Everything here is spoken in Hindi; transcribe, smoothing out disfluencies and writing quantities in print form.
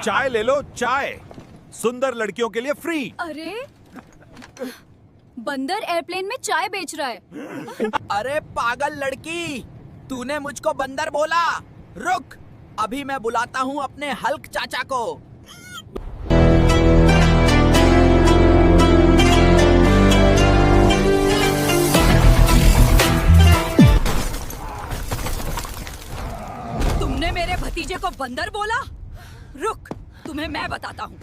चाय ले लो, चाय सुंदर लड़कियों के लिए फ्री। अरे बंदर एयरप्लेन में चाय बेच रहा है। अरे पागल लड़की, तूने मुझको बंदर बोला। रुक, अभी मैं बुलाता हूँ अपने हल्क चाचा को। तुमने मेरे भतीजे को बंदर बोला? रुक, तुम्हें मैं बताता हूँ।